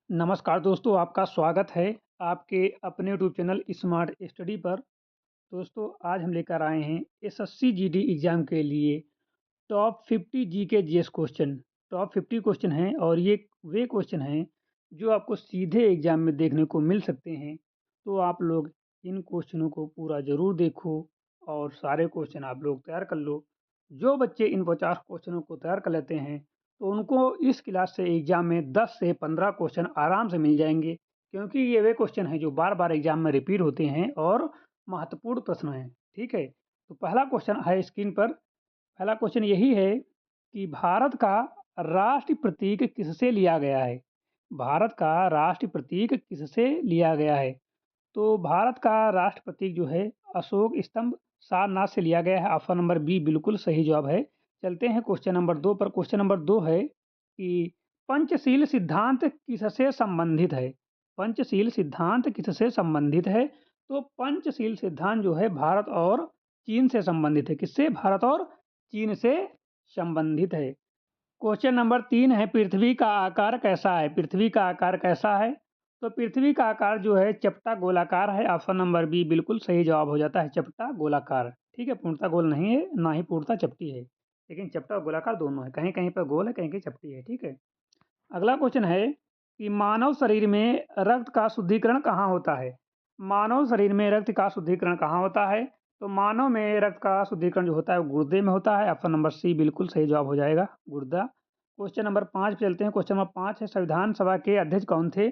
नमस्कार दोस्तों, आपका स्वागत है आपके अपने यूट्यूब चैनल स्मार्ट स्टडी पर। दोस्तों, आज हम लेकर आए हैं एसएससी जीडी एग्ज़ाम के लिए top 50 GK GS question. Top 50 question हैं और ये वे क्वेश्चन हैं जो आपको सीधे एग्ज़ाम में देखने को मिल सकते हैं। तो आप लोग इन क्वेश्चनों को पूरा ज़रूर देखो और सारे क्वेश्चन आप लोग तैयार कर लो। जो बच्चे इन 50 क्वेश्चनों को तैयार कर लेते हैं, तो उनको इस क्लास से एग्ज़ाम में 10 से 15 क्वेश्चन आराम से मिल जाएँगे, क्योंकि ये वे क्वेश्चन हैं जो बार-बार एग्ज़ाम में रिपीट होते हैं और महत्वपूर्ण प्रश्न हैं। ठीक है? तो पहला क्वेश्चन है स्क्रीन पर। पहला क्वेश्चन यही है कि भारत का राष्ट्रीय प्रतीक किससे लिया गया है? भारत का राष्ट्रीय प्रतीक किससे लिया गया है? तो भारत का राष्ट्र प्रतीक जो है अशोक स्तंभ सारनाथ से लिया गया है। ऑप्शन नंबर बी बिल्कुल सही जवाब है। चलते हैं क्वेश्चन नंबर 2 पर। क्वेश्चन नंबर 2 है कि पंचशील सिद्धांत किससे संबंधित है? पंचशील सिद्धांत किससे संबंधित है? तो पंचशील सिद्धांत जो है भारत और चीन से संबंधित है। किससे? भारत और चीन से संबंधित है। क्वेश्चन नंबर 3 है, पृथ्वी का आकार कैसा है? पृथ्वी का आकार कैसा है? तो पृथ्वी का आकार जो है चपटा गोलाकार है। ऑप्शन नंबर बी बिल्कुल सही जवाब हो जाता है, चपटा गोलाकार। ठीक है, पूर्णतः गोल नहीं है, ना ही पूर्णतः चपटी है, लेकिन चपटा और गोलाकार दोनों है। कहीं-कहीं पर गोल है, कहीं-कहीं चपटी है। ठीक है। अगला क्वेश्चन है कि मानव शरीर में रक्त का शुद्धिकरण कहाँ होता है? मानव शरीर में रक्त का शुद्धिकरण कहाँ होता है? तो मानव में रक्त का शुद्धिकरण जो होता है वो गुर्दे में होता है। ऑप्शन नंबर सी बिल्कुल सही जवाब हो जाएगा, गुर्दा। क्वेश्चन नंबर 5 पे चलते हैं। क्वेश्चन नंबर 5 है, संविधान सभा के अध्यक्ष कौन थे?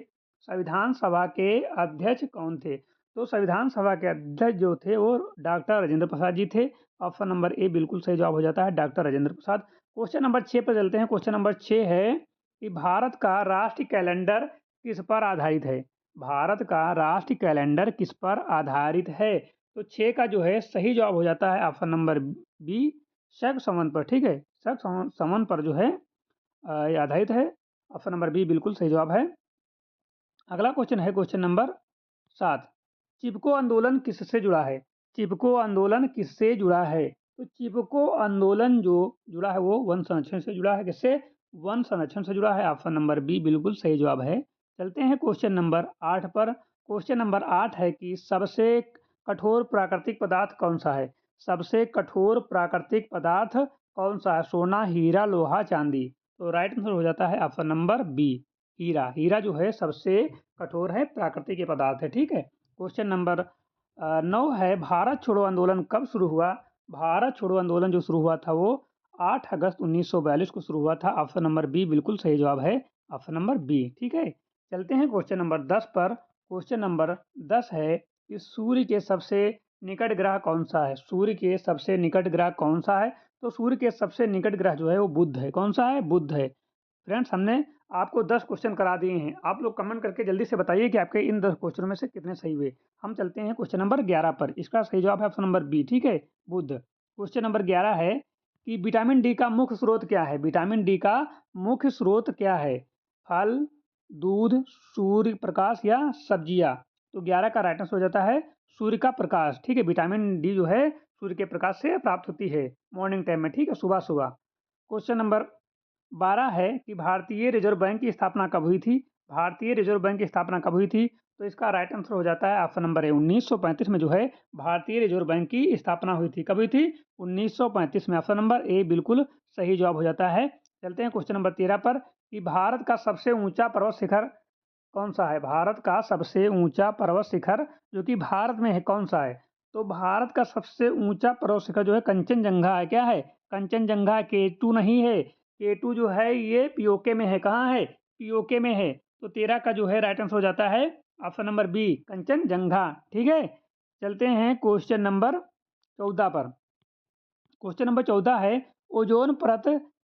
संविधान सभा के अध्यक्ष कौन थे? तो संविधान सभा के अध्यक्ष जो थे वो डॉक्टर राजेंद्र प्रसाद जी थे। ऑप्शन नंबर ए बिल्कुल सही जवाब हो जाता है, doctor Rajendra Prasad. Question number 6 पर चलते हैं। क्वेश्चन नंबर 6 है कि भारत का राष्ट्रीय कैलेंडर किस पर आधारित है? भारत का राष्ट्रीय कैलेंडर किस पर आधारित है? तो 6 का जो है सही जवाब हो जाता है ऑप्शन नंबर बी, शक संवत पर। ठीक है, शक संवत पर जो है ये आधारित है। ऑप्शन नंबर बी बिल्कुल सही जवाब है। अगला क्वेश्चन है क्वेश्चन नंबर 7, चिपको आंदोलन किससे जुड़ा है? चिपको आंदोलन किससे जुड़ा है? तो चिपको आंदोलन जो जुड़ा है वो वन संरक्षण से जुड़ा है। किससे? वन संरक्षण से जुड़ा है। ऑप्शन नंबर बी बिल्कुल सही जवाब है। चलते हैं क्वेश्चन नंबर 8 पर। क्वेश्चन नंबर 8 है कि सबसे कठोर प्राकृतिक पदार्थ कौन सा है? सबसे कठोर प्राकृतिक पदार्थ कौन सा है? सोना, हीरा, लोहा, चांदी। तो राइट आंसर हो जाता है ऑप्शन नंबर बी, हीरा। हीरा जो है सबसे कठोर है, प्राकृतिक पदार्थ है। ठीक है। क्वेश्चन नंबर 9 है, भारत छोड़ो आंदोलन कब शुरू हुआ? भारत छोड़ो आंदोलन जो शुरू हुआ था वो 8 अगस्त 1942 को शुरू हुआ था। ऑप्शन नंबर बी बिल्कुल सही जवाब है, ऑप्शन नंबर बी। ठीक है। चलते हैं क्वेश्चन नंबर 10 पर। क्वेश्चन नंबर 10 है कि सूर्य के सबसे निकट ग्रह कौन सा है? सूर्य के सबसे निकट ग्रह कौन सा है? तो सूर्य के सबसे निकट ग्रह जो है वो बुध है। कौन सा है? बुध है। फ्रेंड्स, हमने आपको 10 क्वेश्चन करा दिए हैं। आप लोग कमेंट करके जल्दी से बताइए कि आपके इन 10 क्वेश्चनों में से कितने सही हुए। हम चलते हैं क्वेश्चन नंबर 11 पर। इसका सही जवाब है ऑप्शन नंबर बी। ठीक है, बुध। क्वेश्चन नंबर 11 है कि विटामिन डी का मुख्य स्रोत क्या है? विटामिन डी का मुख्य स्रोत क्या है? फल, दूध, सूर्य प्रकाश या सब्जियां? तो 11 का राइट आंसर हो जाता है सूर्य का प्रकाश। ठीक है, विटामिन डी जो है सूर्य के प्रकाश से प्राप्त होती है मॉर्निंग टाइम में। ठीक है, सुबह सुबह। क्वेश्चन नंबर 12 है कि भारतीय रिजर्व बैंक की स्थापना कब हुई थी? भारतीय रिजर्व बैंक की स्थापना कब हुई थी? तो इसका राइट आंसर हो जाता है ऑप्शन नंबर ए, 1935 में जो है भारतीय रिजर्व बैंक की स्थापना हुई थी। कब हुई थी? 1935 में। ऑप्शन नंबर ए बिल्कुल सही जवाब हो जाता है। चलते हैं क्वेश्चन नंबर 13 पर कि भारत का सबसे ऊंचा पर्वत शिखर कौन सा है? भारत का सबसे ऊंचा पर्वत शिखर जो कि भारत में है कौन सा है? तो भारत का सबसे ऊंचा पर्वत शिखर जो है कंचनजंगा है। क्या है? कंचनजंगा। K2 नहीं है। K2 जो है ये पीओके में है। कहाँ है? पीओके में है। तो 13 का जो है राइट आंसर हो जाता है ऑप्शन नंबर बी, कंचनजंगा। ठीक है। चलते हैं क्वेश्चन नंबर 14 पर। क्वेश्चन नंबर 14 है, ओजोन परत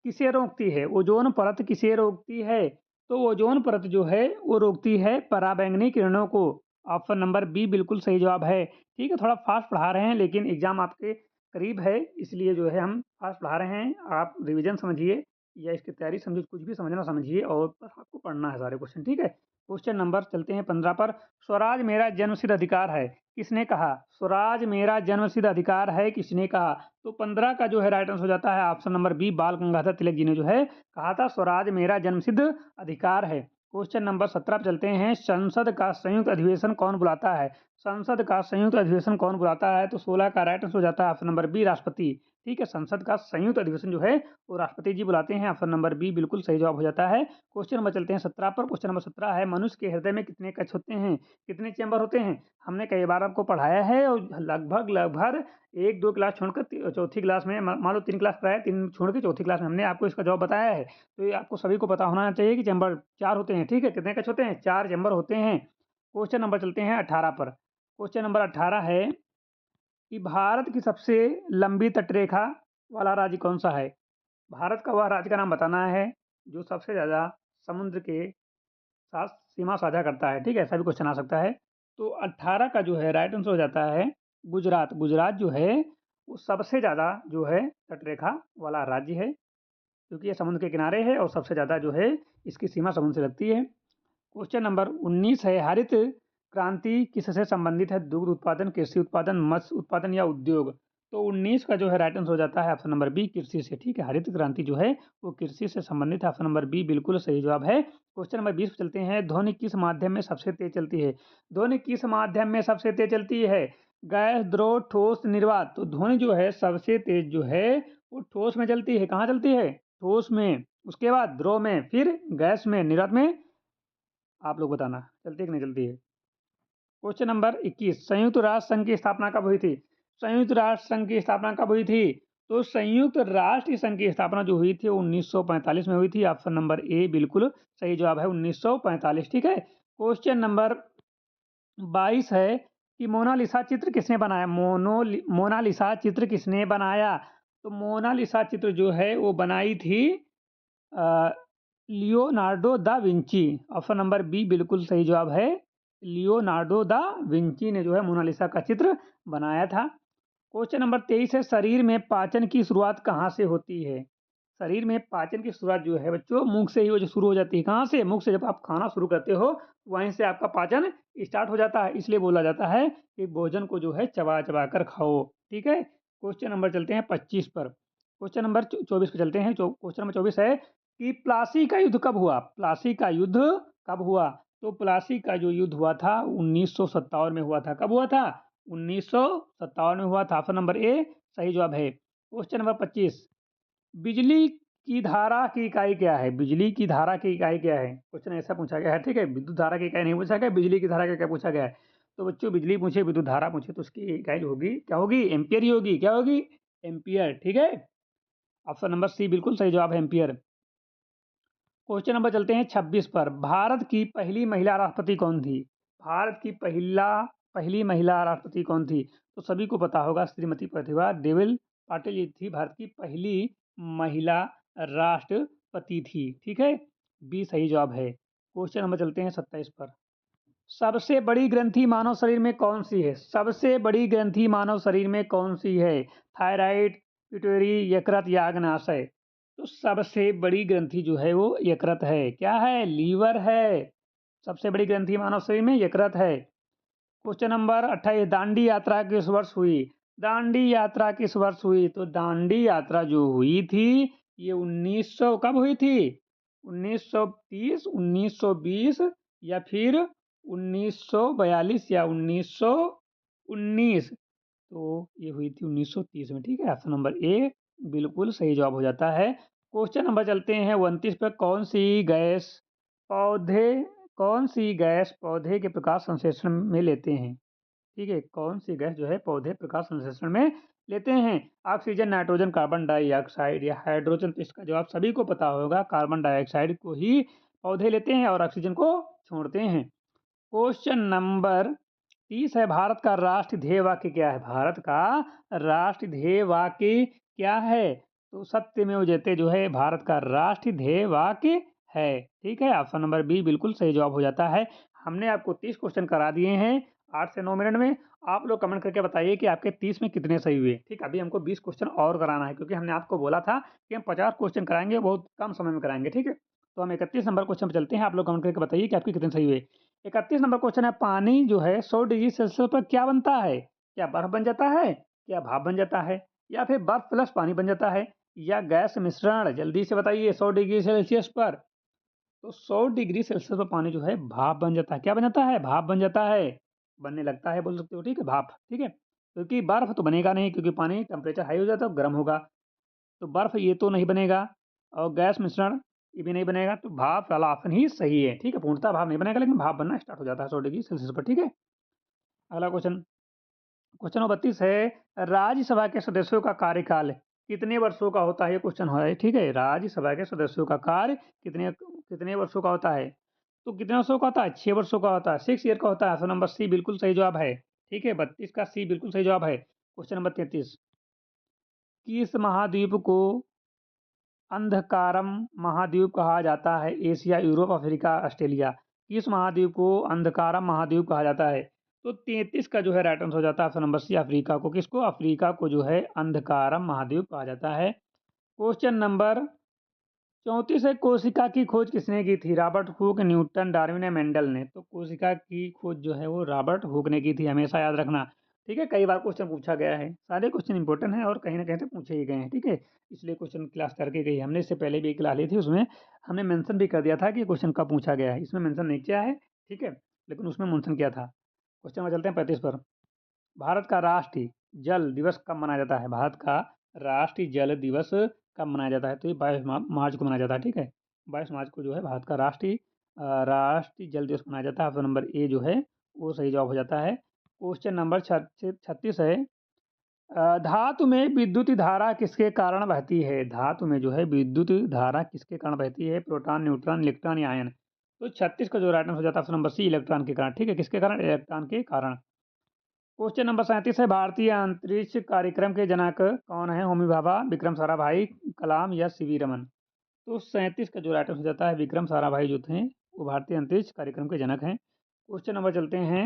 किसे रोकती है? ओजोन परत किसे रोकती है? तो ओजोन परत जो है वो रोकती है पराबैंगनी किरणों को। ऑप्शन नंबर बी बिल्कुल सही जवाब है। ठीक है, थोड़ा फास्ट पढ़ा रहे हैं लेकिन एग्जाम आपके करीब है, इसलिए जो है हम फास्ट पढ़ा रहे हैं। आप रिवीजन समझिए या इसकी तैयारी समझिए, कुछ भी समझना समझिए और बस आपको पढ़ना है सारे क्वेश्चन। ठीक है। क्वेश्चन नंबर चलते हैं 15 पर। स्वराज मेरा जन्मसिद्ध अधिकार है, किसने कहा? स्वराज मेरा जन्मसिद्ध अधिकार है, किसने कहा? तो 15 का जो है राइट आंसर हो जाता है ऑप्शन नंबर बी, बाल गंगाधर तिलक जी ने जो है कहा था स्वराज मेरा जन्मसिद्ध अधिकार है। क्वेश्चन नंबर 17 पे चलते हैं। संसद का संयुक्त अधिवेशन कौन बुलाता है? संसद का संयुक्त अधिवेशन कौन बुलाता है? तो 16 का राइट आंसर हो जाता है ऑप्शन नंबर बी, राष्ट्रपति। ठीक है, संसद का संयुक्त अधिवेशन जो है वो राष्ट्रपति जी बुलाते हैं। ऑप्शन नंबर बी बिल्कुल सही जवाब हो जाता है। क्वेश्चन नंबर चलते हैं 17 पर। क्वेश्चन नंबर 17 है, मनुष्य के हृदय में कितने कक्ष होते हैं? कितने चैम्बर होते हैं? हमने कई बार आपको पढ़ाया है और लगभग लगभग 1-2 क्लास छोड़कर चौथी क्लास में, मान लो 3 क्लास पढ़ाया, 3 छोड़ के चौथी क्लास में हमने आपको इसका जवाब बताया है। तो ये आपको सभी को पता होना चाहिए कि चैम्बर 4 होते हैं। ठीक है, कितने कक्ष होते हैं? 4 चैम्बर होते हैं। क्वेश्चन नंबर चलते हैं 18 पर। क्वेश्चन नंबर 18 है कि भारत की सबसे लंबी तटरेखा वाला राज्य कौन सा है? भारत का वह राज्य का नाम बताना है जो सबसे ज़्यादा समुद्र के साथ सीमा साझा करता है। ठीक है, ऐसा भी क्वेश्चन आ सकता है। तो 18 का जो है राइट आंसर हो जाता है गुजरात। गुजरात जो है वो सबसे ज़्यादा जो है तटरेखा वाला राज्य है, क्योंकि ये समुद्र के किनारे है और सबसे ज़्यादा जो है इसकी सीमा समुद्र से लगती है। क्वेश्चन नंबर 19 है, हरित क्रांति किससे संबंधित है? दुग्ध उत्पादन, कृषि उत्पादन, मत्स्य उत्पादन या उद्योग? तो 19 का जो है राइट आंसर हो जाता है ऑप्शन नंबर बी, कृषि से। ठीक है, हरित क्रांति जो है वो कृषि से संबंधित है। ऑप्शन नंबर बी बिल्कुल सही जवाब है। क्वेश्चन नंबर 20 पे चलते हैं। ध्वनि किस माध्यम में सबसे तेज चलती है? ध्वनि किस माध्यम में सबसे तेज चलती है? गैस, द्रव, ठोस, निर्वात? तो ध्वनि जो है सबसे तेज जो है वो ठोस में चलती है। कहाँ चलती है? ठोस में। उसके बाद द्रव में, फिर गैस में, निर्वात में। आप लोग बताना चलती है कि नहीं चलती है। क्वेश्चन नंबर 21, संयुक्त राष्ट्र संघ की स्थापना कब हुई थी? संयुक्त राष्ट्र संघ की स्थापना कब हुई थी? तो संयुक्त राष्ट्र संघ की स्थापना जो हुई थी 1945 में हुई थी। ऑप्शन नंबर ए बिल्कुल सही जवाब है, 1945। ठीक है, क्वेश्चन नंबर 22 है कि मोनालिसा चित्र किसने बनाया? मोनालिसा चित्र किसने बनाया? तो मोनालिसा चित्र जो है वो बनाई थी Leonardo da Vinci. Option number B बिल्कुल सही जवाब है, लियोनार्डो दा विंची ने जो है मोनालिसा का चित्र बनाया था। क्वेश्चन नंबर 23 है, शरीर में पाचन की शुरुआत कहाँ से होती है? शरीर में पाचन की शुरुआत जो है बच्चों मुख से ही वो जो शुरू हो जाती है। कहाँ से? मुख से। जब आप खाना शुरू करते हो वहीं से आपका पाचन स्टार्ट हो जाता है, इसलिए बोला जाता है कि भोजन को जो है चबा चबा कर खाओ। ठीक है, क्वेश्चन नंबर चलते हैं 25 पर। क्वेश्चन नंबर 24 पे चलते हैं। क्वेश्चन नंबर 24 है कि प्लासी का युद्ध कब हुआ? प्लासी का युद्ध कब हुआ? तो प्लासी का जो युद्ध हुआ था 1957 में हुआ था। कब हुआ था? 1957 में हुआ था। ऑप्शन नंबर ए सही जवाब है। क्वेश्चन नंबर 25, बिजली की धारा की इकाई क्या है? बिजली की धारा की इकाई क्या है? क्वेश्चन ऐसा पूछा गया है। ठीक है, विद्युत धारा की इकाई नहीं पूछा गया, बिजली की धारा का क्या पूछा गया है। तो बच्चों बिजली पूछे, विद्युत धारा पूछे तो उसकी इकाई जो होगी क्या होगी? एम्पियर ही होगी। क्या होगी? एम्पियर। ठीक है, ऑप्शन नंबर सी बिल्कुल सही जवाब है, एम्पियर। क्वेश्चन नंबर चलते हैं 26 पर। भारत की पहली महिला राष्ट्रपति कौन थी? भारत की पहली महिला राष्ट्रपति कौन थी? तो सभी को पता होगा, श्रीमती प्रतिभा देवी पाटिल जी थी भारत की पहली महिला राष्ट्रपति थी। ठीक है, बी सही जवाब है। क्वेश्चन नंबर चलते हैं 27 पर। सबसे बड़ी ग्रंथि मानव शरीर में कौन सी है? सबसे बड़ी ग्रंथि मानव शरीर में कौन सी है? थायराइड, पिट्यूटरी, यकृत या अग्नाशय? तो सबसे बड़ी ग्रंथि जो है वो यकृत है। क्या है? लीवर है। सबसे बड़ी ग्रंथि मानव शरीर में यकृत है। क्वेश्चन नंबर 28, दांडी यात्रा किस वर्ष हुई? दांडी यात्रा किस वर्ष हुई? तो दांडी यात्रा जो हुई थी ये 1900 कब हुई थी? 1930, 1920 या फिर 1942 या 1919? तो ये हुई थी 1930 में। ठीक है, ऑप्शन नंबर ए बिल्कुल सही जवाब हो जाता है। क्वेश्चन नंबर चलते हैं 29 पे। पौधे कौन सी गैस पौधे के प्रकाश संश्लेषण में लेते हैं? ठीक है, कौन सी गैस जो है पौधे प्रकाश संश्लेषण में लेते हैं? ऑक्सीजन, नाइट्रोजन, कार्बन डाइऑक्साइड या हाइड्रोजन? तो इसका जवाब सभी को पता होगा, कार्बन डाइऑक्साइड को ही पौधे लेते हैं और ऑक्सीजन को छोड़ते हैं। क्वेश्चन नंबर 30 है, भारत का राष्ट्रीय ध्येय वाक्य क्या है? भारत का राष्ट्रीय ध्येय वाक्य क्या है? तो सत्यमेव जयते जो है भारत का राष्ट्रीय ध्येय वाक्य है। ठीक है, ऑप्शन नंबर बी बिल्कुल सही जवाब हो जाता है। हमने आपको 30 क्वेश्चन करा दिए हैं 8 से 9 मिनट में। आप लोग कमेंट करके बताइए कि आपके 30 में कितने सही हुए। ठीक, अभी हमको 20 क्वेश्चन और कराना है, क्योंकि हमने आपको बोला था कि हम 50 क्वेश्चन कराएंगे, बहुत कम समय में कराएंगे। ठीक है, तो हम 31 नंबर क्वेश्चन पर चलते हैं। आप लोग कमेंट करके बताइए कि आपके कितने सही हुए। 31 नंबर क्वेश्चन है, पानी जो है 100 डिग्री सेल्सियस पर क्या बनता है? क्या बर्फ बन जाता है, क्या भाप बन जाता है, या फिर बर्फ प्लस पानी बन जाता है, या गैस मिश्रण? जल्दी से बताइए, 100 डिग्री सेल्सियस पर तो 100 डिग्री सेल्सियस पर पानी जो है भाप बन जाता है। क्या बन जाता है? भाप बन जाता है, बनने लगता है बोल सकते हो, ठीक है, भाप, ठीक है। क्योंकि बर्फ़ तो बनेगा नहीं, क्योंकि पानी टेम्परेचर हाई हो जाता है तो गर्म होगा, तो बर्फ़ ये तो नहीं बनेगा और गैस मिश्रण ये भी नहीं बनेगा, तो भाप वाला ऑप्शन ही सही है, ठीक है। पूर्णतः भाप नहीं बनेगा लेकिन भाप बनना स्टार्ट हो जाता है 100 डिग्री सेल्सियस पर, ठीक है। अगला क्वेश्चन, क्वेश्चन नंबर 32 है, राज्यसभा के सदस्यों का कार्यकाल कितने वर्षों का होता है? ये क्वेश्चन है, ठीक है। राज्यसभा के सदस्यों का कार्य कितने कितने वर्षों का होता है? तो कितने वर्षों का होता है? 6 वर्षों का होता है, 6 ईयर का होता है। ऑप्शन नंबर सी बिल्कुल सही जवाब है, ठीक है। 32 का सी बिल्कुल सही जवाब है। क्वेश्चन नंबर 33, किस महाद्वीप को अंधकारम महाद्वीप कहा जाता है? Asia, Europe, Africa, Australia. किस महाद्वीप को अंधकारम महाद्वीप कहा जाता है? तो 33 का जो है राइट आंसर हो जाता है ऑप्शन नंबर सी, अफ्रीका को। किसको? अफ्रीका को जो है अंधकारम महाद्वीप कहा जाता है। क्वेश्चन नंबर 34 है, कोशिका की खोज किसने की थी? रॉबर्ट हुक, न्यूटन, डार्विन या मेंडल ने? तो कोशिका की खोज जो है वो रॉबर्ट हुक ने की थी, हमेशा याद रखना, ठीक है। कई बार क्वेश्चन पूछा गया है, सारे क्वेश्चन इंपॉर्टेंट हैं और कहीं ना कहीं से पूछे ही गए हैं, ठीक है। इसलिए क्वेश्चन क्लास करके गई, हमने इससे पहले भी एक क्लास ली थी, उसमें हमने मेंशन भी कर दिया था कि क्वेश्चन कब पूछा गया है। इसमें मेंशन नहीं किया है, ठीक है, लेकिन उसमें मेंशन किया था। क्वेश्चन में चलते हैं 35 पर। भारत का राष्ट्रीय जल दिवस कब मनाया जाता है? भारत का राष्ट्रीय जल दिवस कब मनाया जाता है? तो ये 22 मार्च को मनाया जाता है, ठीक है। 22 मार्च को जो है भारत का राष्ट्रीय जल दिवस मनाया जाता है। ऑप्शन नंबर ए जो है वो सही जवाब हो जाता है। क्वेश्चन नंबर 36 है, धातु में विद्युत धारा किसके कारण बहती है? धातु में जो है विद्युत धारा किसके कारण बहती है? प्रोटॉन, न्यूट्रॉन, इलेक्ट्रॉन या आयन? तो 36 का जो राइट आंसर हो जाता है ऑप्शन नंबर सी, इलेक्ट्रॉन के कारण, ठीक है। किसके कारण? इलेक्ट्रॉन के कारण। क्वेश्चन नंबर 37 है, भारतीय अंतरिक्ष कार्यक्रम के जनक कौन है? होमी भाभा, विक्रम साराभाई, कलाम या सीवी रमन? तो 37 का जो राइट आंसर हो जाता है विक्रम साराभाई जो थे वो भारतीय अंतरिक्ष कार्यक्रम के जनक हैं। क्वेश्चन नंबर चलते हैं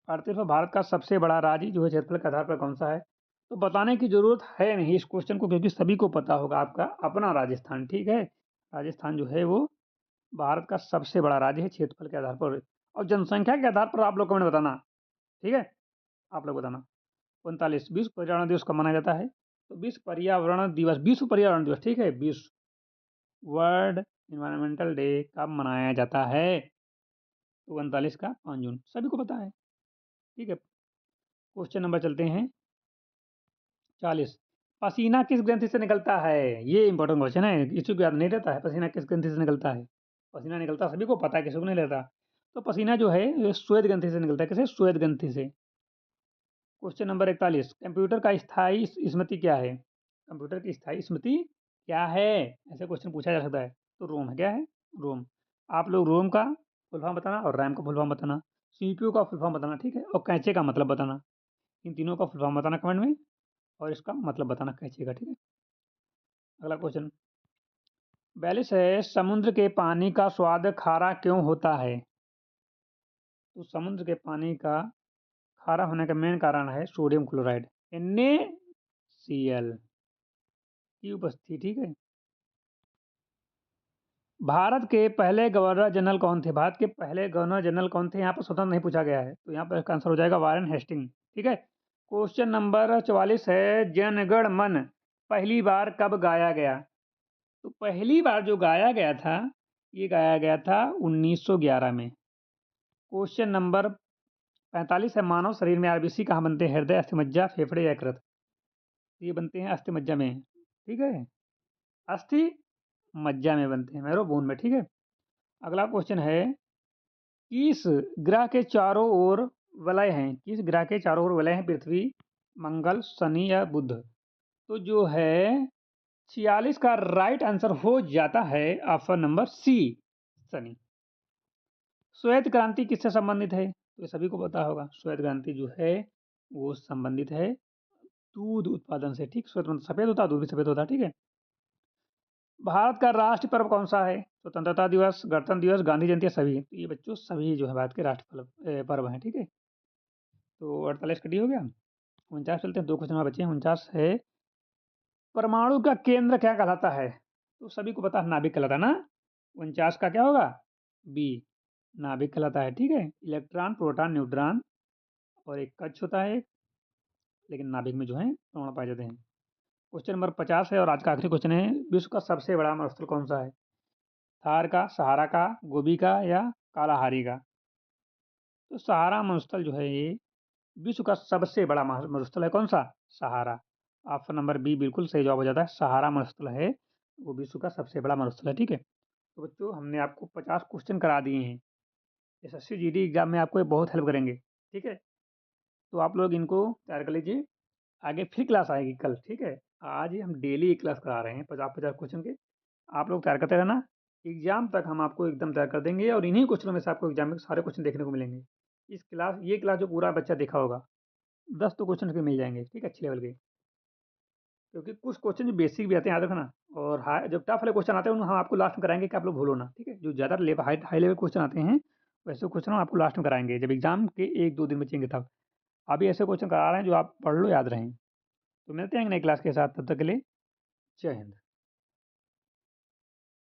38 पर, भारत का सबसे बड़ा राज्य जो है क्षेत्रफल के आधार पर कौन सा है? तो बताने की जरूरत है नहीं इस क्वेश्चन को, क्योंकि सभी को पता होगा, आपका अपना राजस्थान, ठीक है। राजस्थान जो है वो भारत का सबसे बड़ा राज्य है क्षेत्रफल के आधार पर, और जनसंख्या के आधार पर आप लोग कमेंट बताना, ठीक है। आप लोग बताना। 39, विश्व पर्यावरण दिवस कब मनाया जाता है? तो विश्व पर्यावरण दिवस, विश्व पर्यावरण दिवस, ठीक है, विश्व वर्ल्ड इन्वायरमेंटल डे कब मनाया जाता है? तो 39 का 5 जून, सभी को पता है, ठीक है। क्वेश्चन नंबर चलते हैं 40, पसीना किस ग्रंथि से निकलता है? ये इंपॉर्टेंट क्वेश्चन है, किसी को याद नहीं रहता है पसीना किस ग्रंथि से निकलता है। पसीना निकलता सभी को पता है, किसी को नहीं रहता। तो पसीना जो है ये श्वेत ग्रंथि से निकलता है। किसे? श्वेत ग्रंथि से। क्वेश्चन नंबर 41, कंप्यूटर का स्थायी स्मृति क्या है? कंप्यूटर की स्थायी स्मृति क्या है? ऐसे क्वेश्चन पूछा जा सकता है। तो रोम है, क्या है? रोम। आप लोग रोम का फुल फॉर्म बताना और रैम का फुल फॉर्म बताना, सीपीयू का फुल फॉर्म बताना, ठीक है, और कैचे का मतलब बताना। इन तीनों का फुल फॉर्म बताना कमेंट में, और इसका मतलब बताना कैचे का, ठीक है। अगला क्वेश्चन 42 है, समुद्र के पानी का स्वाद खारा क्यों होता है? तो समुद्र के पानी का खारा होने का मेन कारण है सोडियम क्लोराइड, NaCl की उपस्थिति, ठीक है। भारत के पहले गवर्नर जनरल कौन थे? भारत के पहले गवर्नर जनरल कौन थे? यहाँ पर स्वतंत्र नहीं पूछा गया है, तो यहाँ पर इसका आंसर हो जाएगा वारेन हेस्टिंग, ठीक है। क्वेश्चन नंबर 44 है, जनगण मन पहली बार कब गाया गया? तो पहली बार जो गाया गया था ये गाया गया था 1911 में। क्वेश्चन नंबर 45 है, मानव शरीर में आरबीसी कहाँ बनते हैं? हृदय, अस्थिमज्जा, फेफड़े या यकृत? ये बनते हैं अस्थिमज्जा में, ठीक है। अस्थि मज्जा में बनते हैं, मैरो बोन में, ठीक है। अगला क्वेश्चन है, किस ग्रह के चारों ओर वलय हैं? किस ग्रह के चारों ओर वलय हैं? पृथ्वी, मंगल, शनि या बुध? तो जो है 46 का राइट आंसर हो जाता है ऑप्शन नंबर सी, शनि। श्वेत क्रांति किससे संबंधित है? तो ये सभी को पता होगा, श्वेत क्रांति जो है वो संबंधित है दूध उत्पादन से, ठीक। श्वेत मतलब सफेद होता है, दूध भी सफेद होता है, ठीक है। भारत का राष्ट्रीय पर्व कौन सा है? स्वतंत्रता दिवस, गणतंत्र दिवस, गांधी जयंती या सभी? तो ये बच्चों सभी जो है भारत के राष्ट्रीय पर्व हैं, ठीक है। तो 48 का डी हो गया। 49 चलते हैं, 2 क्वेश्चन और बचे हैं। 49 है, परमाणु का केंद्र क्या कहलाता है? तो सभी को पता है नाभिक कहलाता है ना। 49 का क्या होगा? बी, नाभिक कहलाता है, ठीक है। इलेक्ट्रॉन, प्रोटॉन, न्यूट्रॉन और एक कक्ष होता है, लेकिन नाभिक में जो है परमाणु पाए जाते हैं। क्वेश्चन नंबर 50 है और आज का आखिरी क्वेश्चन है, विश्व का सबसे बड़ा मरुस्थल कौन सा है? थार का, सहारा का, गोबी का या कालाहारी का? तो सहारा मरुस्थल जो है ये विश्व का सबसे बड़ा मरुस्थल है। कौन सा? सहारा। ऑप्शन नंबर बी बिल्कुल सही जवाब हो जाता है। सहारा मरुस्थल है वो विश्व का सबसे बड़ा मरुस्थल है। ठीक है, तो बच्चों हमने आपको 50 क्वेश्चन करा दिए हैं। एसएससी जीडी एग्जाम में आपको ये बहुत हेल्प करेंगे। ठीक है, तो आप लोग इनको तैयार कर लीजिए। आगे फिर क्लास आएगी कल। ठीक है, आज ही हम डेली एक क्लास करा रहे हैं 50-50 क्वेश्चन के। आप लोग तैयार करते रहना, एग्जाम तक हम आपको एकदम तैयार कर देंगे और इन्हीं क्वेश्चनों में से आपको एग्जाम में सारे क्वेश्चन देखने को मिलेंगे। ये क्लास जो पूरा बच्चा देखा होगा 10 तो क्वेश्चन के मिल जाएंगे। ठीक है, अच्छे लेवल के, क्योंकि कुछ क्वेश्चन जो बेसिक भी आते हैं याद रखना, और हाई जब टफ वाले क्वेश्चन आते हैं उन्हें हम आपको लास्ट में कराएंगे कि आप लोग भूलो ना। ठीक है, जो ज़्यादा हाई लेवल क्वेश्चन आते हैं वैसे क्वेश्चन हम आपको लास्ट में कराएंगे जब एग्जाम के 1-2 दिन बचेंगे तब। अभी ऐसे क्वेश्चन करा रहे हैं जो आप पढ़ लो, याद रहें। तो मिलते हैं नई क्लास के साथ, तब तक के लिए जय हिंद।